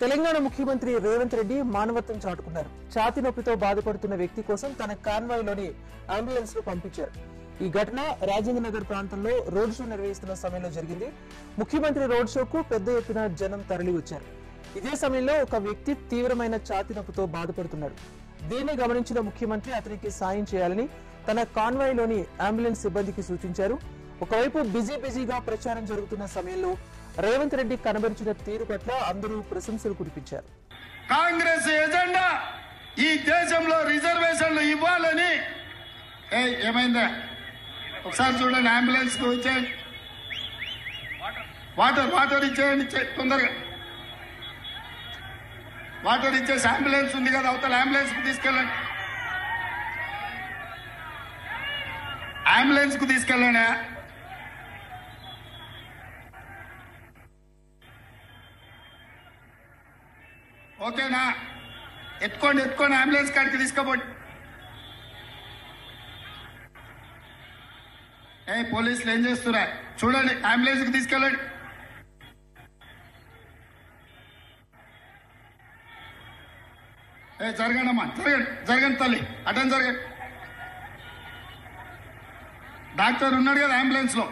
తెలంగాణ ముఖ్యమంత్రి రేవంత్ రెడ్డి మానవత్వం చాటుకున్నారు. ఛాతీ నొప్పితో బాధపడుతున్న వ్యక్తి కోసం తన కాన్వాయ్లోని అంబులెన్స్ ను పంపించారు. ఈ ఘటన రాజేంద్ర నగర్ ప్రాంతంలో రోడ్ షో నిర్వహిస్తున్న సమయంలో జరిగింది. ముఖ్యమంత్రి రోడ్ షోకు పెద్ద ఎత్తున జనం తరలి వచ్చారు. ఇదే సమయంలో ఒక వ్యక్తి తీవ్రమైన ఛాతీ నొప్పితో బాధపడుతున్నాడు. దీన్ని గమనించిన ముఖ్యమంత్రి అతనికి సాయం చేయాలని తన కాన్వాయ్లోని అంబులెన్స్ సిబ్బందికి సూచించారు. ఒకవైపు బిజీగా ప్రచారం జరుగుతున్న సమయంలో రేవంత్ రెడ్డి కనబరిచిన తీరు పట్ల అందరూ ప్రశంసలు కురిపించారు. కాంగ్రెస్ ఎజెండా ఈ దేశంలో రిజర్వేషన్లు ఇవ్వాలని. ఏమైందా ఒకసారి చూడండి, అంబులెన్స్ కు ఇచ్చేయండి, వాటర్ ఇచ్చేయండి, తొందరగా వాటర్ ఇచ్చేసి అంబులెన్స్ ఉంది కదా అవతల అంబులెన్స్ కు తీసుకెళ్ళండి, అంబులెన్స్ కు తీసుకెళ్ళండి. ఓకేనా? ఎత్తుకోండి అంబులెన్స్ కాడికి తీసుకోపోండి. పోలీసులు ఏం చేస్తున్నా చూడండి, అంబులెన్స్ కి తీసుకెళ్ళండి. జరగండి అమ్మా, జరగండి తల్లి, అటెండ్ జరగండి. డాక్టర్ ఉన్నాడు కదా అంబులెన్స్ లో.